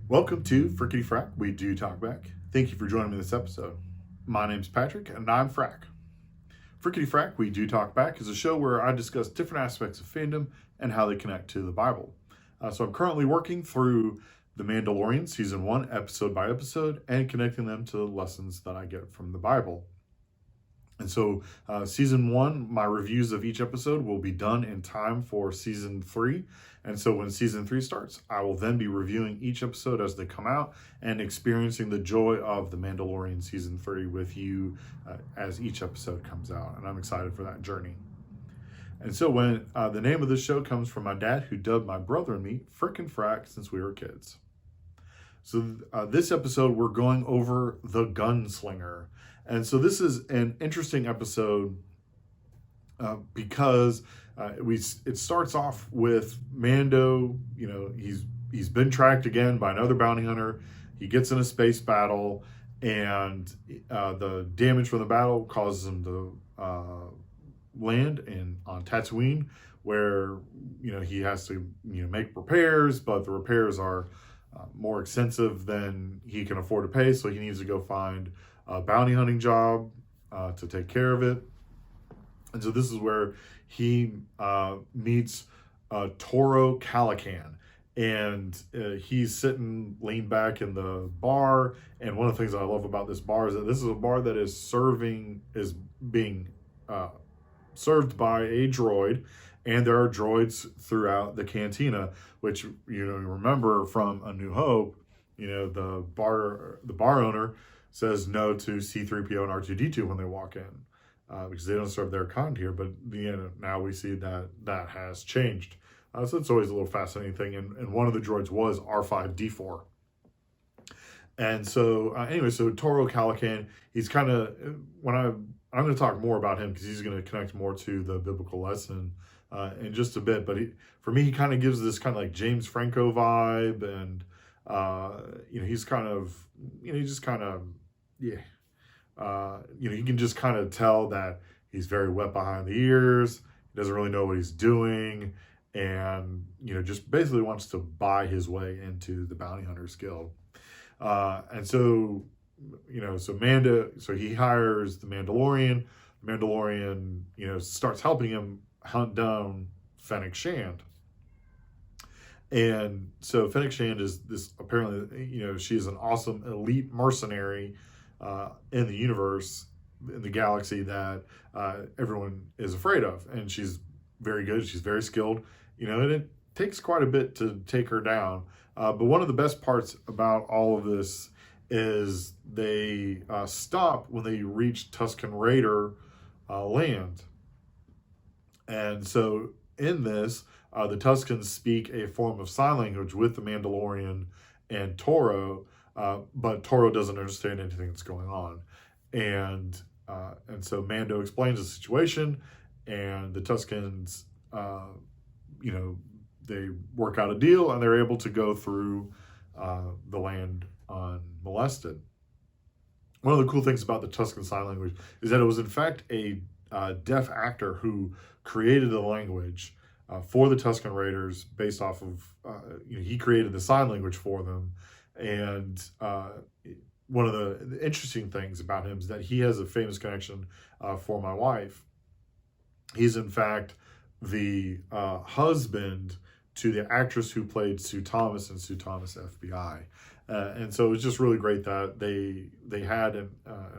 Welcome to Frickety Frack. We do talk back. Thank you for joining me this episode. My name's Patrick, and I'm Frack. Frickety Frack, We Do Talk Back is a show where I discuss different aspects of fandom and how they connect to the Bible. So I'm currently working through The Mandalorian Season 1, episode by episode, and connecting them to the lessons that I get from the Bible. And so, season 1, my reviews of each episode will be done in time for season 3. And so, when season 3 starts, I will then be reviewing each episode as they come out and experiencing the joy of The Mandalorian season 3 with you as each episode comes out. And I'm excited for that journey. And so, when the name of this show comes from my dad, who dubbed my brother and me Frickin' Frack since we were kids. So, this episode, we're going over the Gunslinger. And so this is an interesting episode because it starts off with Mando. You know, he's been tracked again by another bounty hunter. He gets in a space battle, and the damage from the battle causes him to land on Tatooine, where he has to make repairs, but the repairs are more expensive than he can afford to pay, so he needs to go find a bounty hunting job to take care of it. And so this is where he meets Toro Calican, and he's sitting leaned back in the bar. And one of the things I love about this bar is that this is a bar that is being served by a droid, and there are droids throughout the cantina, which remember from A New Hope. The bar owner says no to C-3PO and R2-D2 when they walk in, because they don't serve their kind here. But now we see that has changed. So it's always a little fascinating thing. And one of the droids was R5-D4. And so anyway, so Toro Calican, he's kind of, I'm going to talk more about him because he's going to connect more to the biblical lesson in just a bit. But for me, he kind of gives this kind of like James Franco vibe, and he's kind of, he just kind of, you can just kind of tell that he's very wet behind the ears. He doesn't really know what he's doing, and just basically wants to buy his way into the Bounty Hunters Guild. And so, so he hires the Mandalorian. The Mandalorian, starts helping him hunt down Fennec Shand. And so Fennec Shand is this, apparently, she is an awesome elite mercenary in the universe, in the galaxy, that everyone is afraid of. And she's very good. She's very skilled, and it takes quite a bit to take her down. But one of the best parts about all of this is they stop when they reach Tusken Raider land. And so in this, the Tuskens speak a form of sign language with the Mandalorian and Toro, but Toro doesn't understand anything that's going on. And so Mando explains the situation, and the Tuskens, they work out a deal, and they're able to go through the land unmolested. One of the cool things about the Tusken Sign Language is that it was in fact a deaf actor who created the language for the Tusken Raiders based off of, he created the sign language for them. And one of the interesting things about him is that he has a famous connection for my wife. He's in fact the husband to the actress who played Sue Thomas in Sue Thomas FBI. And so it was just really great that they had an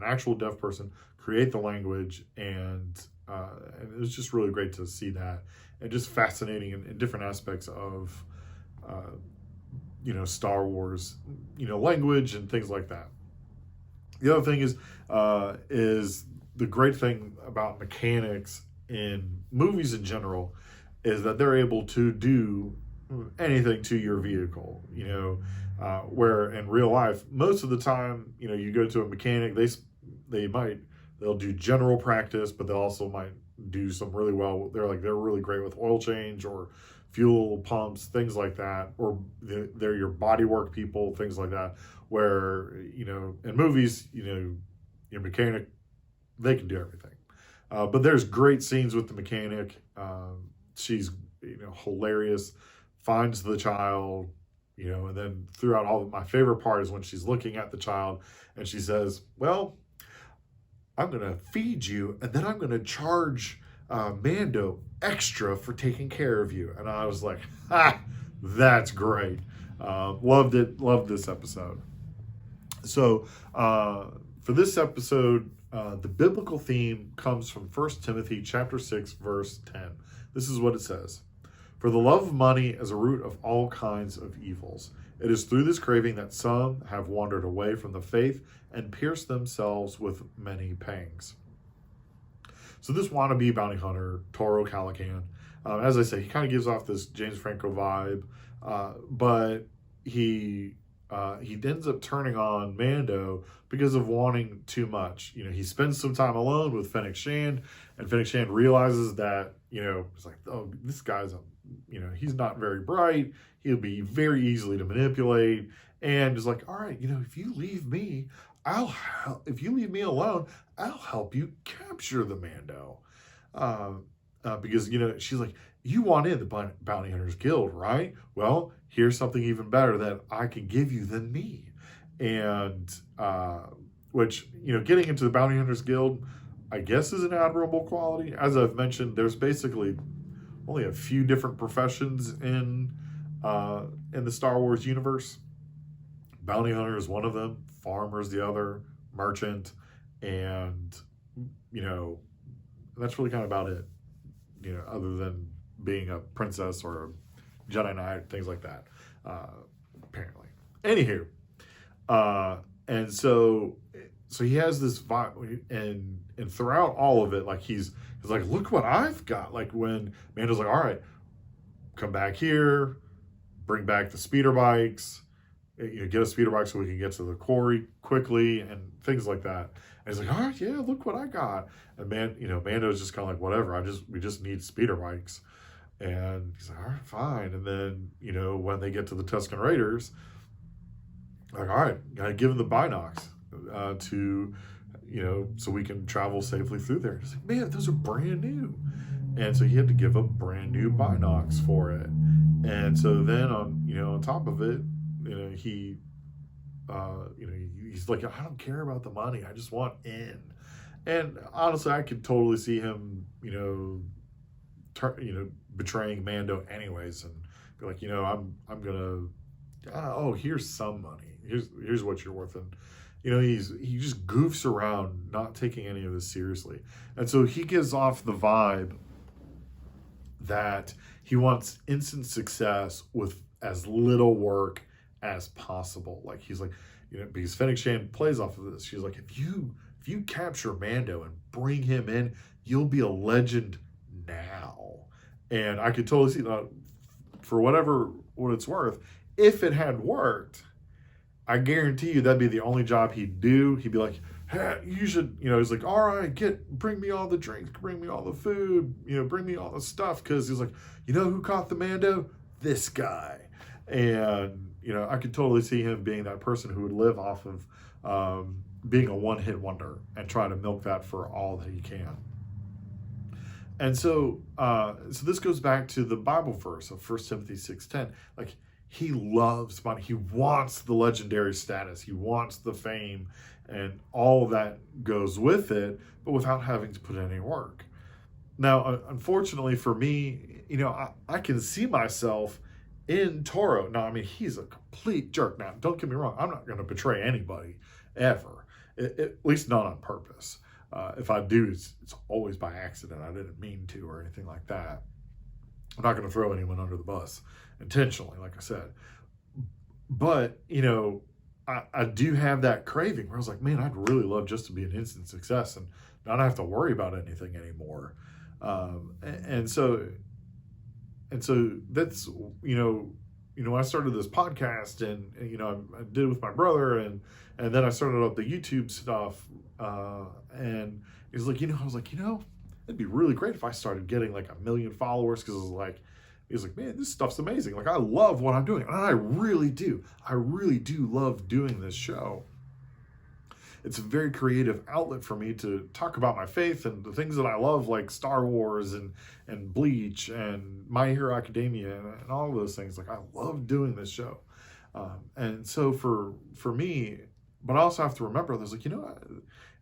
actual deaf person create the language, and it was just really great to see that, and just fascinating in different aspects of Star Wars language and things like that. The other thing is the great thing about mechanics in movies in general is that they're able to do anything to your vehicle, where in real life, most of the time, you go to a mechanic, they'll do general practice, but they also might do some really well. They're really great with oil change or fuel pumps, things like that, or they're your bodywork people, things like that, where, in movies, your mechanic, they can do everything. But there's great scenes with the mechanic. She's, hilarious, finds the child, And then throughout my favorite part is when she's looking at the child and she says, well, I'm going to feed you and then I'm going to charge Mando extra for taking care of you. And I was like, that's great. Loved it. Loved this episode. So for this episode, the biblical theme comes from 1 Timothy chapter 6, verse 10. This is what it says. For the love of money is a root of all kinds of evils. It is through this craving that some have wandered away from the faith and pierced themselves with many pangs. So this wannabe bounty hunter, Toro Calican, as I say, he kind of gives off this James Franco vibe, but he ends up turning on Mando because of wanting too much. He spends some time alone with Fennec Shand, and Fennec Shand realizes that, it's like, oh, this guy's he's not very bright. He'll be very easily to manipulate, and is like, all right, if you leave me, if you leave me alone, I'll help you capture the Mando. Because, she's like, you want in the Bounty Hunters Guild, right? Well, here's something even better that I can give you than me. And, which, getting into the Bounty Hunters Guild, I guess is an admirable quality. As I've mentioned, there's basically only a few different professions in the Star Wars universe. Bounty hunter is one of them, farmer is the other, merchant, and, that's really kind of about it, other than being a princess or a Jedi Knight, things like that, apparently. Anywho, and so he has this vibe, and throughout all of it, like he's like, look what I've got. Like when Mando's like, all right, come back here, bring back the speeder bikes, get a speeder bike so we can get to the quarry quickly and things like that. And he's like, all right, yeah, look what I got. And Mando's just kind of like, whatever, we just need speeder bikes. And he's like, all right, fine. And then, when they get to the Tusken Raiders, like, all right, gotta give them the binocs to, so we can travel safely through there. He's like, man, those are brand new. And so he had to give up brand new binocs for it. And so then on top of it, he's like, I don't care about the money. I just want in. And honestly, I could totally see him, betraying Mando anyways, and be like, I'm gonna, here's some money. Here's what you're worth. And he just goofs around, not taking any of this seriously. And so he gives off the vibe that he wants instant success with as little work as possible. Like he's like, because Fennec Shand plays off of this. She's like, if you capture Mando and bring him in, you'll be a legend now. And I could totally see that. For what it's worth, if it had worked, I guarantee you that'd be the only job he'd do. He'd be like, hey, you should, he's like, all right, bring me all the drinks, bring me all the food, bring me all the stuff. Cause he's like, who caught the Mando? This guy. And, I could totally see him being that person who would live off of being a one-hit wonder and try to milk that for all that he can. And so this goes back to the Bible verse of 1 Timothy 6:10. Like, he loves money. He wants the legendary status. He wants the fame, and all of that goes with it, but without having to put in any work. Now, unfortunately for me, I can see myself in Toro. Now, I mean, he's a complete jerk. Now, don't get me wrong. I'm not going to betray anybody ever, at least not on purpose. If I do, it's always by accident. I didn't mean to or anything like that. I'm not going to throw anyone under the bus intentionally, like I said. But, I do have that craving where I was like, man, I'd really love just to be an instant success and not have to worry about anything anymore. And so that's, when I started this podcast and I did it with my brother and then I started up the YouTube stuff, and he's like, I was like, it'd be really great if I started getting like 1 million followers, because he's like, man, this stuff's amazing. Like, I love what I'm doing. And I really do love doing this show. It's a very creative outlet for me to talk about my faith and the things that I love, like Star Wars and Bleach and My Hero Academia and all of those things. Like, I love doing this show. And so for me, but I also have to remember, there's like,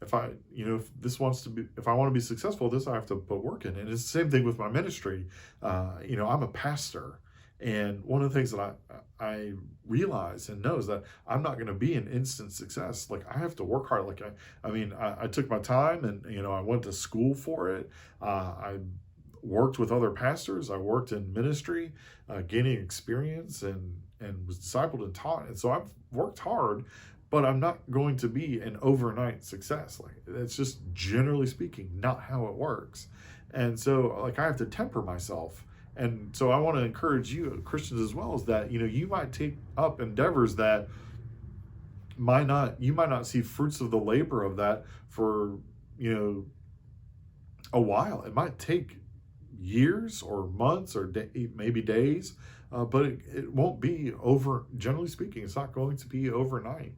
if I, if I want to be successful, this I have to put work in. And it's the same thing with my ministry. I'm a pastor. And one of the things that I realize and know is that I'm not going to be an instant success. Like I have to work hard. Like I took my time and, I went to school for it. I worked with other pastors. I worked in ministry, gaining experience and was discipled and taught. And so I've worked hard, but I'm not going to be an overnight success. Like it's just generally speaking, not how it works. And so like I have to temper myself. And so I want to encourage you, Christians as well, is that, you might take up endeavors that you might not see fruits of the labor of that for, a while. It might take years or months or maybe days, but it won't be generally speaking, it's not going to be overnight.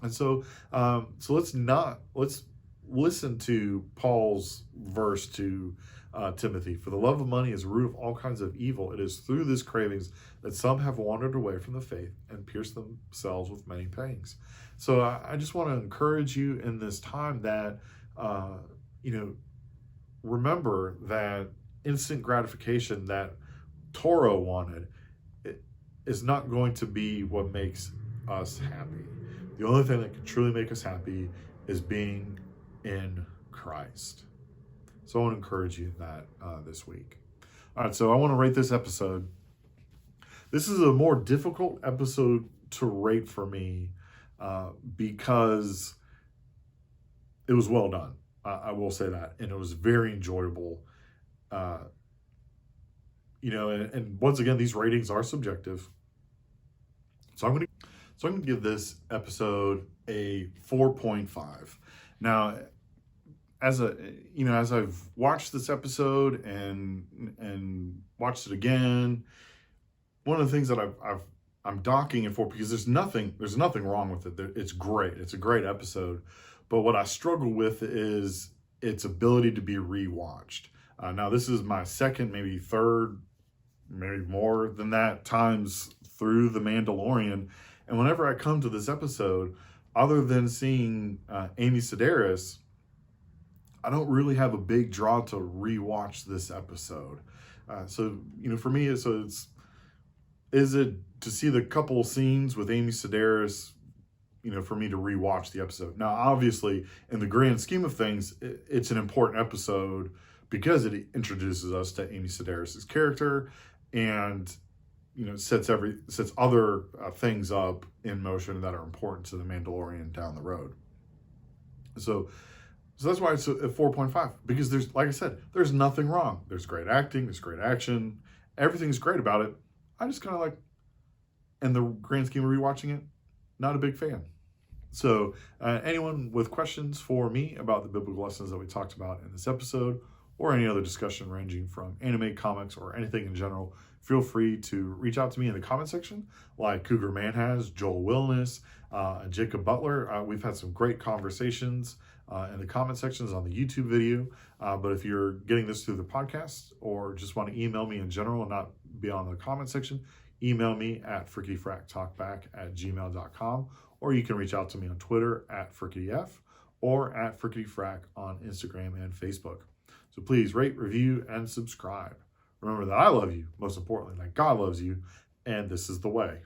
And so, let's listen to Paul's verse to Timothy. For the love of money is the root of all kinds of evil. It is through these cravings that some have wandered away from the faith and pierced themselves with many pangs. So I just want to encourage you in this time that, remember that instant gratification that Torah wanted is not going to be what makes us happy. The only thing that can truly make us happy is being in Christ. So I want to encourage you in that this week. All right, so I want to rate this episode. This is a more difficult episode to rate for me because it was well done. I will say that. And it was very enjoyable. And once again, these ratings are subjective. So I'm going to give this episode a 4.5. Now, as I've watched this episode and watched it again, one of the things that I'm docking it for, because there's nothing wrong with it. It's great. It's a great episode. But what I struggle with is its ability to be rewatched. Now, this is my second, maybe third, maybe more than that times through The Mandalorian. And whenever I come to this episode, other than seeing Amy Sedaris, I don't really have a big draw to rewatch this episode. For me, is it to see the couple scenes with Amy Sedaris, for me to rewatch the episode. Now, obviously, in the grand scheme of things, it's an important episode because it introduces us to Amy Sedaris' character and, sets other things up in motion that are important to the Mandalorian down the road. So that's why it's a 4.5, because like I said, there's nothing wrong. There's great acting, there's great action, everything's great about it. I just kind of like, in the grand scheme of rewatching it, not a big fan. So anyone with questions for me about the biblical lessons that we talked about in this episode, or any other discussion ranging from anime, comics, or anything in general, feel free to reach out to me in the comment section, like Cougar Man has, Joel Wilness, and Jacob Butler. We've had some great conversations in the comment sections on the YouTube video. But if you're getting this through the podcast or just want to email me in general and not be on the comment section, email me at fricketyfracktalkback@gmail.com, or you can reach out to me on Twitter at fricketyf or at fricketyfrack on Instagram and Facebook. So please rate, review, and subscribe. Remember that I love you, most importantly, that God loves you, and this is the way.